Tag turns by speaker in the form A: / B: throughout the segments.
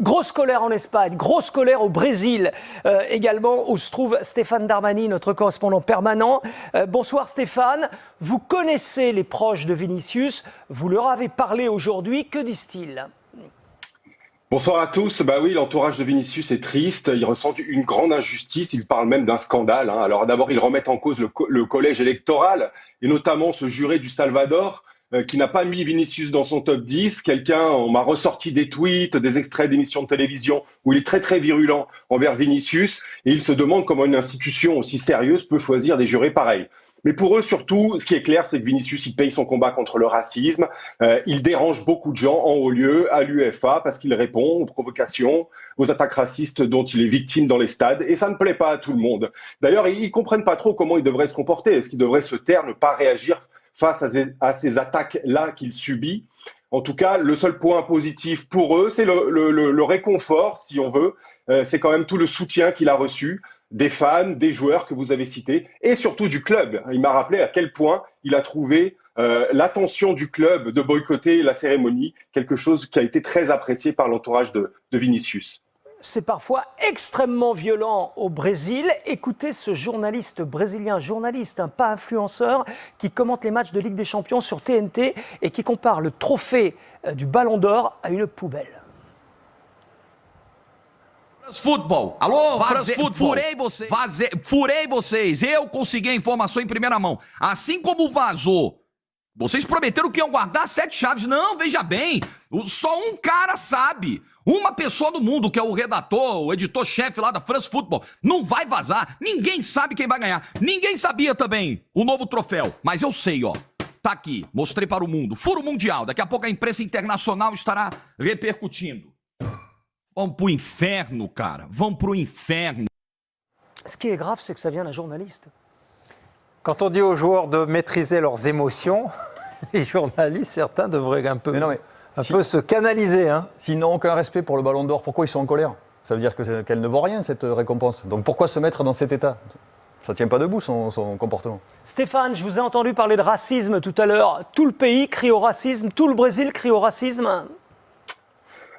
A: Grosse colère en Espagne, grosse colère au Brésil également, où se trouve Stéphane Darmani, notre correspondant permanent. Bonsoir Stéphane, vous connaissez les proches de Vinicius, vous leur avez parlé aujourd'hui, que disent-ils ?
B: Bonsoir à tous. Bah oui, l'entourage de Vinicius est triste. Il ressent une grande injustice. Il parle même d'un scandale. Alors d'abord, ils remettent en cause le collège électoral et notamment ce juré du Salvador qui n'a pas mis Vinicius dans son top 10. On m'a ressorti des tweets, des extraits d'émissions de télévision où il est très très virulent envers Vinicius et il se demande comment une institution aussi sérieuse peut choisir des jurés pareils. Mais pour eux, surtout, ce qui est clair, c'est que Vinicius, il paye son combat contre le racisme. Il dérange beaucoup de gens en haut lieu à l'UEFA parce qu'il répond aux provocations, aux attaques racistes dont il est victime dans les stades. Et ça ne plaît pas à tout le monde. D'ailleurs, ils ne comprennent pas trop comment il devrait se comporter. Est-ce qu'il devrait se taire, ne pas réagir face à ces attaques-là qu'il subit ? En tout cas, le seul point positif pour eux, c'est le réconfort, si on veut. C'est quand même tout le soutien qu'il a reçu des fans, des joueurs que vous avez cités, et surtout du club. Il m'a rappelé à quel point il a trouvé l'attention du club de boycotter la cérémonie, quelque chose qui a été très apprécié par l'entourage de Vinicius.
A: C'est parfois extrêmement violent au Brésil. Écoutez ce journaliste brésilien, pas influenceur, qui commente les matchs de Ligue des Champions sur TNT et qui compare le trophée du Ballon d'Or à une poubelle.
C: Futebol. Alô, France Futebol. Furei vocês. Eu consegui a informação em primeira mão. Assim como vazou. Vocês prometeram que iam guardar 7 chaves. Não, veja bem. Só um cara sabe. Uma pessoa do mundo, que é o redator, o editor-chefe lá da France Futebol. Não vai vazar. Ninguém sabe quem vai ganhar. Ninguém sabia também o novo troféu. Mas eu sei, ó. Tá aqui. Mostrei para o mundo. Furo mundial. Daqui a pouco a imprensa internacional estará repercutindo. Vamos pro inferno, cara. Vamos pro inferno.
A: Ce qui est grave, c'est que ça vient d'un journaliste.
D: Quand on dit aux joueurs de maîtriser leurs émotions, les journalistes, certains devraient un peu se canaliser. Hein.
E: S'ils n'ont aucun respect pour le Ballon d'Or, pourquoi ils sont en colère ? Ça veut dire qu'elle ne vaut rien, cette récompense. Donc pourquoi se mettre dans cet état ? Ça ne tient pas debout, son comportement.
A: Stéphane, je vous ai entendu parler de racisme tout à l'heure. Tout le pays crie au racisme, tout le Brésil crie au racisme.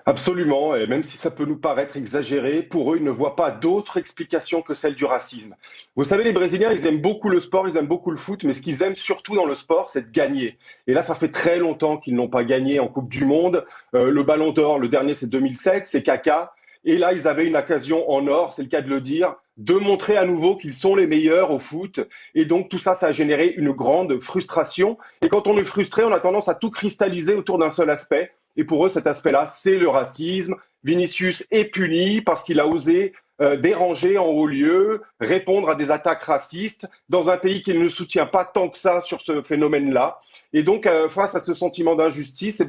B: Absolument, et même si ça peut nous paraître exagéré, pour eux, ils ne voient pas d'autre explication que celle du racisme. Vous savez, les Brésiliens, ils aiment beaucoup le sport, ils aiment beaucoup le foot, mais ce qu'ils aiment surtout dans le sport, c'est de gagner. Et là, ça fait très longtemps qu'ils n'ont pas gagné en Coupe du Monde. Le Ballon d'Or, le dernier, c'est 2007, c'est Kaka. Et là, ils avaient une occasion en or, c'est le cas de le dire, de montrer à nouveau qu'ils sont les meilleurs au foot. Et donc, tout ça, ça a généré une grande frustration. Et quand on est frustré, on a tendance à tout cristalliser autour d'un seul aspect. Et pour eux, cet aspect-là, c'est le racisme. Vinicius est puni parce qu'il a osé déranger en haut lieu, répondre à des attaques racistes dans un pays qui ne soutient pas tant que ça sur ce phénomène-là. Et donc, face à ce sentiment d'injustice,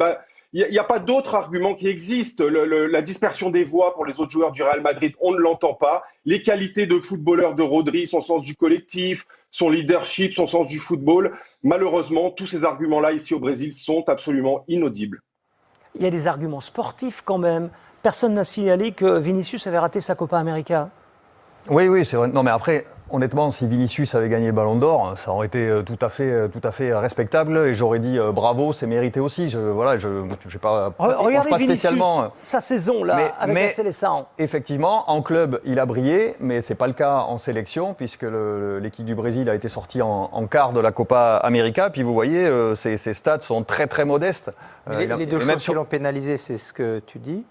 B: il n'y a pas d'autre argument qui existe. La dispersion des voix pour les autres joueurs du Real Madrid, on ne l'entend pas. Les qualités de footballeur de Rodri, son sens du collectif, son leadership, son sens du football, malheureusement, tous ces arguments-là ici au Brésil sont absolument inaudibles.
A: Il y a des arguments sportifs quand même. Personne n'a signalé que Vinicius avait raté sa Copa América.
E: Oui, c'est vrai. Non, mais après, honnêtement, si Vinicius avait gagné le Ballon d'Or, ça aurait été tout à fait respectable. Et j'aurais dit bravo, c'est mérité aussi. Je n'ai pas
A: Regardez Vinicius,
E: spécialement
A: sa saison là, avec la Seleção.
E: Effectivement, en club, il a brillé, mais ce n'est pas le cas en sélection, puisque l'équipe du Brésil a été sortie en quart de la Copa América. Puis vous voyez, ses stats sont très très modestes.
D: Les deux choses qui l'ont pénalisé, c'est ce que tu dis.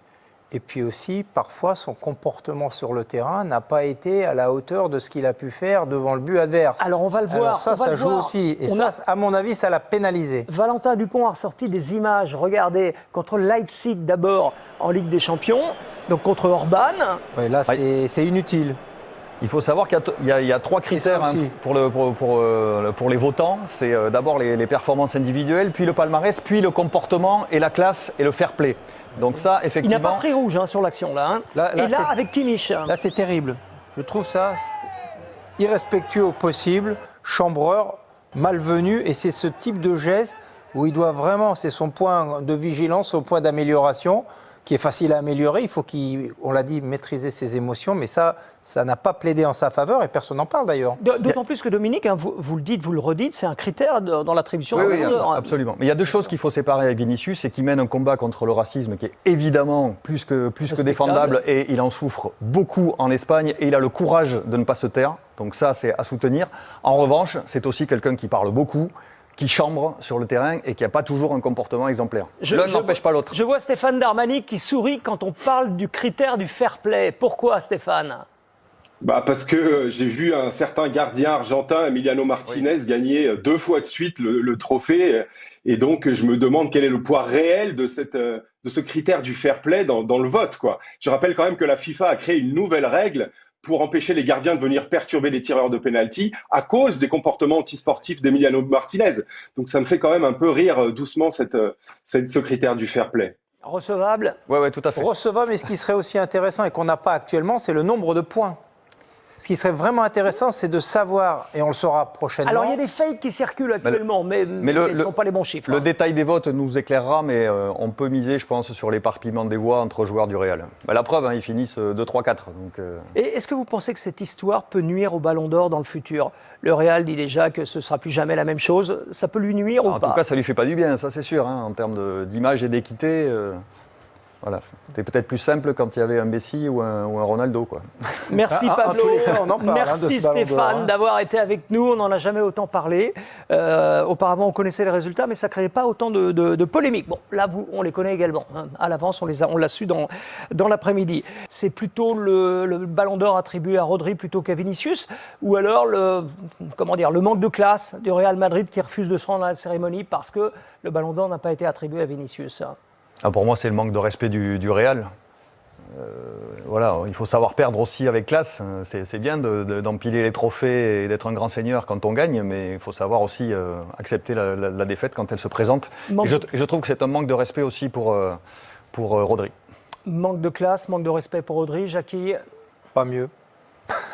D: Et puis aussi, parfois, son comportement sur le terrain n'a pas été à la hauteur de ce qu'il a pu faire devant le but adverse.
A: Alors on va le voir.
D: Ça joue aussi. Et ça, à mon avis, ça l'a pénalisé.
A: Valentin Dupont a ressorti des images. Regardez, contre Leipzig d'abord en Ligue des Champions, donc contre Orban.
D: Ouais, là, c'est inutile.
E: Il faut savoir qu'il y a 3 critères pour les votants. C'est d'abord les performances individuelles, puis le palmarès, puis le comportement et la classe et le fair play. Donc ça, effectivement...
A: Il n'a pas pris rouge sur l'action, là. Et là, avec Kimmich.
D: Là, c'est terrible. Je trouve ça irrespectueux au possible, chambreur, malvenu. Et c'est ce type de geste où il doit vraiment, c'est son point de vigilance, son point d'amélioration, qui est facile à améliorer. Il faut on l'a dit, maîtriser ses émotions, mais ça n'a pas plaidé en sa faveur et personne n'en parle d'ailleurs.
A: D'autant plus que Dominique, hein, vous le dites, vous le redites, c'est un critère dans l'attribution d'un
E: Oui,
A: Ballon d'Or.
E: absolument. Mais il y a deux choses qu'il faut séparer avec Vinicius, c'est qu'il mène un combat contre le racisme qui est évidemment plus que défendable et il en souffre beaucoup en Espagne et il a le courage de ne pas se taire. Donc ça, c'est à soutenir. En revanche, c'est aussi quelqu'un qui parle beaucoup, qui chambre sur le terrain et qui n'a pas toujours un comportement exemplaire. L'un n'empêche pas l'autre.
A: Je vois Stéphane Darmani qui sourit quand on parle du critère du fair play. Pourquoi, Stéphane ?
B: Parce que j'ai vu un certain gardien argentin, Emiliano Martinez, gagner 2 fois de suite le trophée. Et donc, je me demande quel est le poids réel de ce critère du fair play dans le vote, quoi. Je rappelle quand même que la FIFA a créé une nouvelle règle pour empêcher les gardiens de venir perturber les tireurs de pénalty à cause des comportements antisportifs d'Emiliano Martinez. Donc ça me fait quand même un peu rire doucement ce critère du fair play.
A: Recevable ?
E: Oui, tout à fait.
D: Recevable, mais ce qui serait aussi intéressant et qu'on n'a pas actuellement, c'est le nombre de points. Ce qui serait vraiment intéressant, c'est de savoir, et on le saura prochainement.
A: Alors, il y a des fakes qui circulent actuellement, mais ce ne sont pas les bons chiffres.
E: Le détail des votes nous éclairera, mais on peut miser, je pense, sur l'éparpillement des voix entre joueurs du Real. La preuve, ils finissent 2, 3, 4.
A: Et est-ce que vous pensez que cette histoire peut nuire au Ballon d'Or dans le futur ? Le Real dit déjà que ce ne sera plus jamais la même chose. Ça peut lui nuire ou pas ?
E: En tout cas, ça ne lui fait pas du bien, ça c'est sûr. En termes d'image et d'équité, voilà. C'était peut-être plus simple quand il y avait un Messi ou un Ronaldo, quoi.
A: Merci Pablo,
D: on en parle,
A: merci Stéphane d'avoir été avec nous, on n'en a jamais autant parlé. Auparavant on connaissait les résultats mais ça ne créait pas autant de polémiques. Bon là on les connaît également, hein. À l'avance on l'a su dans l'après-midi. C'est plutôt le Ballon d'Or attribué à Rodri plutôt qu'à Vinicius ou alors le manque de classe du Real Madrid qui refuse de se rendre à la cérémonie parce que le Ballon d'Or n'a pas été attribué à Vinicius.
E: Pour moi, c'est le manque de respect du Real. Voilà, il faut savoir perdre aussi avec classe. C'est bien d'empiler les trophées et d'être un grand seigneur quand on gagne, mais il faut savoir aussi accepter la défaite quand elle se présente. Et je trouve que c'est un manque de respect aussi pour Rodri.
A: Manque de classe, manque de respect pour Rodri, Jackie ?
D: Pas mieux.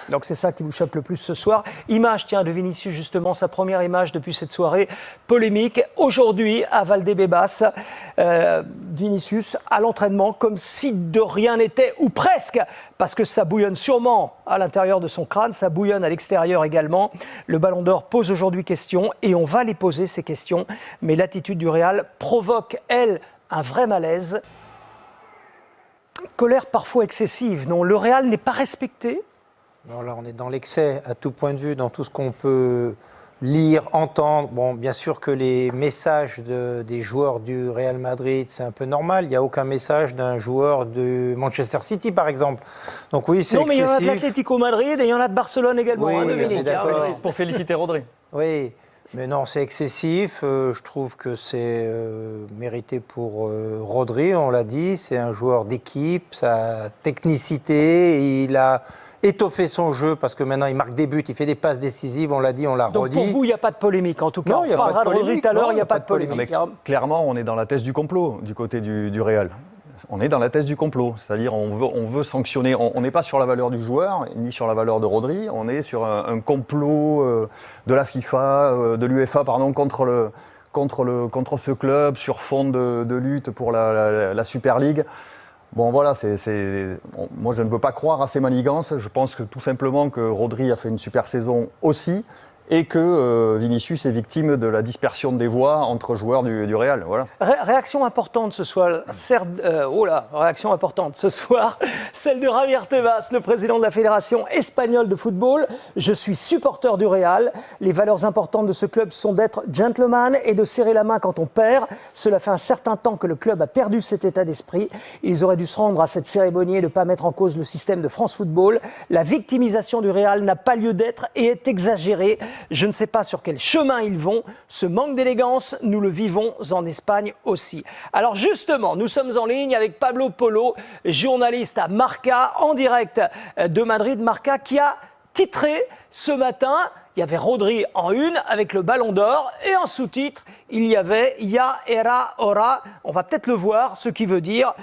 A: Donc c'est ça qui vous choque le plus ce soir. Image, de Vinicius justement, sa première image depuis cette soirée polémique. Aujourd'hui, à Valdebebas, Vinicius à l'entraînement comme si de rien n'était, ou presque, parce que ça bouillonne sûrement à l'intérieur de son crâne, ça bouillonne à l'extérieur également. Le Ballon d'Or pose aujourd'hui question et on va les poser ces questions. Mais l'attitude du Real provoque, elle, un vrai malaise. Colère parfois excessive, non ? Le Real n'est pas respecté ?
D: Alors là, on est dans l'excès à tout point de vue, dans tout ce qu'on peut lire, entendre. Bon, bien sûr que les messages des joueurs du Real Madrid, c'est un peu normal. Il n'y a aucun message d'un joueur de Manchester City, par exemple. Donc oui, c'est excessif.
A: Non, mais il y en a de l'Atlético Madrid et il y en a de Barcelone également,
D: oui,
A: Dominique.
E: Pour féliciter Rodri.
D: Oui, mais non, c'est excessif. Je trouve que c'est mérité pour Rodri, on l'a dit. C'est un joueur d'équipe, sa technicité, il a étoffer son jeu parce que maintenant il marque des buts, il fait des passes décisives, on l'a dit, on l'a redit.
A: Donc pour vous, il n'y a pas de polémique en tout cas.
D: Non, il n'y a pas de polémique.
A: Tout à l'heure, il n'y a pas de polémique.
E: Clairement, on est dans la thèse du complot du côté du Real. On est dans la thèse du complot, c'est-à-dire on veut sanctionner. On n'est pas sur la valeur du joueur ni sur la valeur de Rodri. On est sur un complot de la FIFA, de l'UEFA, pardon, contre ce club sur fond de lutte pour la Super League. Bon voilà, moi je ne veux pas croire à ces manigances, je pense que tout simplement que Rodri a fait une super saison aussi et que Vinicius est victime de la dispersion des voix entre joueurs du Real. Voilà.
A: Réaction importante ce soir, réaction importante ce soir, celle de Javier Tebas, le président de la Fédération espagnole de football. Je suis supporter du Real. Les valeurs importantes de ce club sont d'être gentleman et de serrer la main quand on perd. Cela fait un certain temps que le club a perdu cet état d'esprit. Ils auraient dû se rendre à cette cérémonie et ne pas mettre en cause le système de France Football. La victimisation du Real n'a pas lieu d'être et est exagérée. Je ne sais pas sur quel chemin ils vont. Ce manque d'élégance, nous le vivons en Espagne aussi. Alors justement, nous sommes en ligne avec Pablo Polo, journaliste à Marca, en direct de Madrid. Marca qui a titré ce matin, il y avait Rodri en une avec le Ballon d'Or et en sous-titre, il y avait Ya era hora. On va peut-être le voir, ce qui veut dire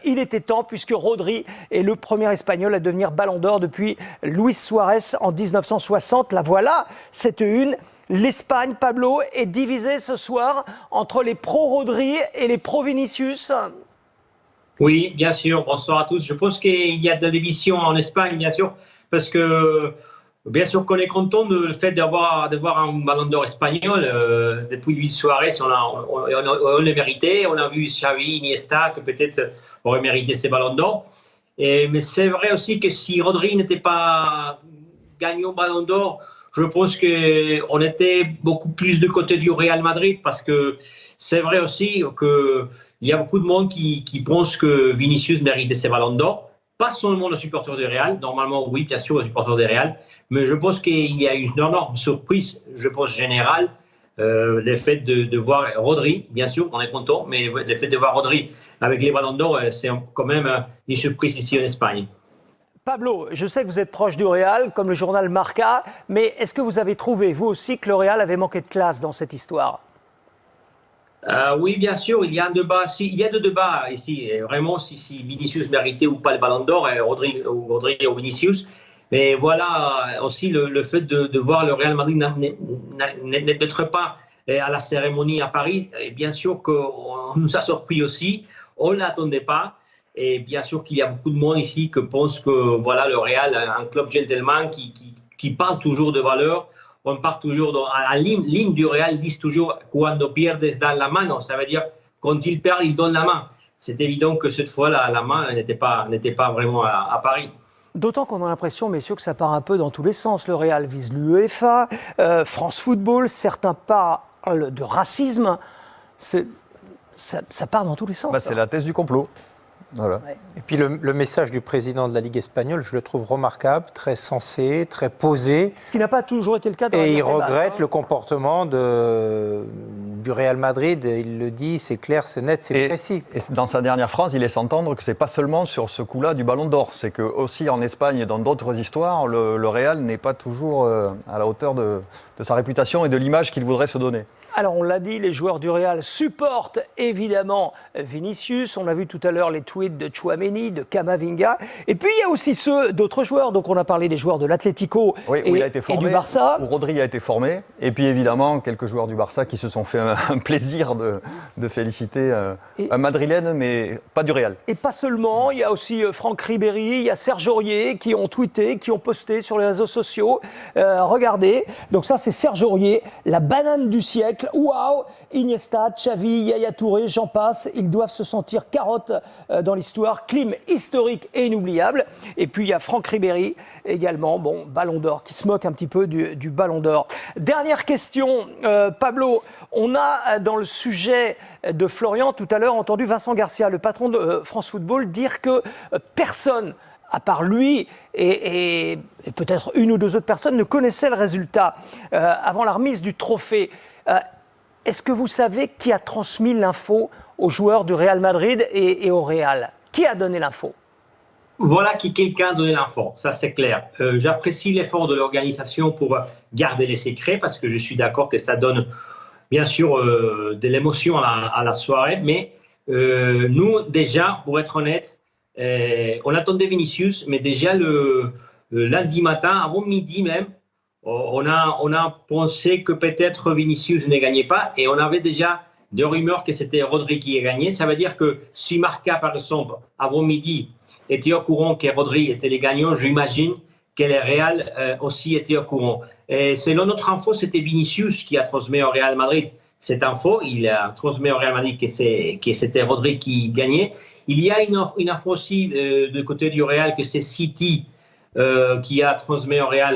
A: il était temps puisque Rodri est le premier Espagnol à devenir Ballon d'Or depuis Luis Suarez en 1960. La voilà, cette une. L'Espagne, Pablo, est divisée ce soir entre les pro-Rodri et les pro-Vinicius.
F: Oui, bien sûr. Bonsoir à tous. Je pense qu'il y a de la division en Espagne, bien sûr, parce que bien sûr qu'on est content du fait d'avoir un ballon d'or espagnol. Depuis Luis Suarez, on l'a mérité. On a vu Xavi, Iniesta, que peut-être aurait mérité ces ballons d'or. Mais c'est vrai aussi que si Rodri n'était pas gagnant ballon d'or, je pense qu'on était beaucoup plus du côté du Real Madrid, parce que c'est vrai aussi que il y a beaucoup de monde qui pense que Vinicius méritait ses ballons d'or. Pas seulement le supporter du Real. Normalement, oui, bien sûr, le supporter du Real. Mais je pense qu'il y a une énorme surprise, je pense, générale. Le fait de voir Rodri, bien sûr, on est content. Mais le fait de voir Rodri avec les ballons d'or, c'est quand même une surprise ici en Espagne.
A: Pablo, je sais que vous êtes proche du Real, comme le journal Marca. Mais est-ce que vous avez trouvé, vous aussi, que le Real avait manqué de classe dans cette histoire ?
F: Oui, bien sûr, il y a un débat. Il y a deux débats ici. Vraiment, si Vinicius méritait ou pas le ballon d'or, Rodri ou Vinicius. Mais voilà aussi le fait de voir le Real Madrid n'être pas à la cérémonie à Paris. Et bien sûr qu'on nous a surpris aussi. On ne l'attendait pas. Et bien sûr qu'il y a beaucoup de monde ici qui pense que voilà, le Real, un club gentleman qui parle toujours de valeur. On part toujours à l'hymne du Real, disent toujours « Cuando pierdes, da la mano ». Ça veut dire quand il perd, il donne la main. C'est évident que cette fois, la main n'était pas vraiment à Paris.
A: D'autant qu'on a l'impression, messieurs, que ça part un peu dans tous les sens. Le Real vise l'UEFA, France Football, certains parlent de racisme. Ça part dans tous les sens.
E: C'est la thèse du complot. Voilà.
D: Ouais. Et puis le message du président de la Ligue espagnole, je le trouve remarquable, très sensé, très posé.
A: Ce qui n'a pas toujours été le cas dans
D: Et il regrette le comportement du Real Madrid. Il le dit, c'est clair, c'est net, c'est précis.
E: Et dans sa dernière phrase, il laisse entendre que ce n'est pas seulement sur ce coup-là du Ballon d'Or. C'est que aussi en Espagne et dans d'autres histoires, le Real n'est pas toujours à la hauteur de sa réputation et de l'image qu'il voudrait se donner.
A: Alors, on l'a dit, les joueurs du Real supportent évidemment Vinicius. On a vu tout à l'heure les tweets de Tchouaméni, de Camavinga. Et puis, il y a aussi ceux d'autres joueurs. Donc, on a parlé des joueurs de l'Atlético et du Barça.
E: Où Rodri a été formé. Et puis, évidemment, quelques joueurs du Barça qui se sont fait un plaisir de féliciter un Madrilène, mais pas du Real.
A: Et pas seulement. Il y a aussi Franck Ribéry, il y a Serge Aurier qui ont tweeté, qui ont posté sur les réseaux sociaux. Regardez. Donc, ça, c'est Serge Aurier, la banane du siècle. Waouh, Iniesta, Xavi, Yaya Touré, j'en passe. Ils doivent se sentir carottes dans l'histoire. Clim historique et inoubliable. Et puis il y a Franck Ribéry également, Ballon d'Or, qui se moque un petit peu du Ballon d'Or. Dernière question, Pablo. On a dans le sujet de Florian tout à l'heure entendu Vincent Garcia, le patron de France Football, dire que personne, à part lui et peut-être une ou deux autres personnes, ne connaissaient le résultat avant la remise du trophée. Est-ce que vous savez qui a transmis l'info aux joueurs du Real Madrid et au Real? Qui a donné l'info?
F: Voilà qui quelqu'un a donné l'info, ça c'est clair. J'apprécie l'effort de l'organisation pour garder les secrets parce que je suis d'accord que ça donne bien sûr de l'émotion à la soirée. Mais nous déjà, pour être honnête, on attendait Vinicius, mais déjà le lundi matin, avant midi même, on a pensé que peut-être Vinicius ne gagnait pas et on avait déjà des rumeurs que c'était Rodri qui a gagné. Ça veut dire que si Marca, par exemple, avant midi, était au courant que Rodri était le gagnant, j'imagine que le Real aussi était au courant. Et selon notre info, c'était Vinicius qui a transmis au Real Madrid cette info. Il a transmis au Real Madrid que c'était Rodri qui gagnait. Il y a une info aussi du côté du Real que c'est City qui a transmis au Real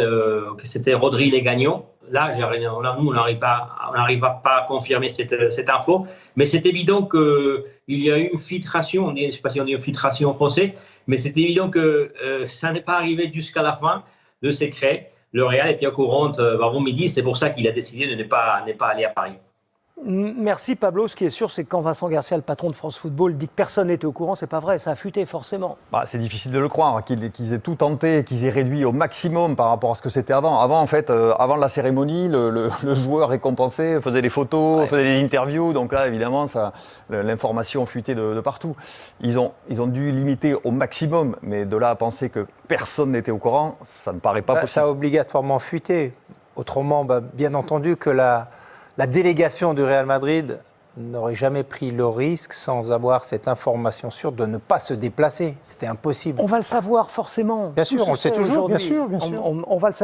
F: que c'était Rodri les gagnants. Là, nous, on n'arrive pas à confirmer cette info, mais c'est évident qu'il y a eu une filtration, je ne sais pas si on dit une filtration en français, mais c'est évident que ça n'est pas arrivé jusqu'à la fin, le secret. Le Real était au courant avant midi, c'est pour ça qu'il a décidé de ne pas aller à Paris.
A: Merci Pablo. Ce qui est sûr, c'est que quand Vincent Garcia, le patron de France Football, dit que personne n'était au courant, c'est pas vrai, ça a fuité forcément.
E: C'est difficile de le croire, qu'ils aient tout tenté, qu'ils aient réduit au maximum par rapport à ce que c'était avant. Avant, en fait, avant la cérémonie, le joueur récompensé faisait des photos, faisait des interviews. Donc là, évidemment, l'information fuitait de partout. Ils ont dû limiter au maximum, mais de là à penser que personne n'était au courant, ça ne paraît pas possible.
D: Ça a obligatoirement fuité. Autrement, bien entendu que la délégation du Real Madrid n'aurait jamais pris le risque sans avoir cette information sûre de ne pas se déplacer. C'était impossible.
A: On va le savoir forcément.
D: Bien sûr,
A: Tout se
D: on le sait
A: sait
D: toujours, bien
A: aujourd'hui.
D: sûr, bien sûr.
A: On va le savoir.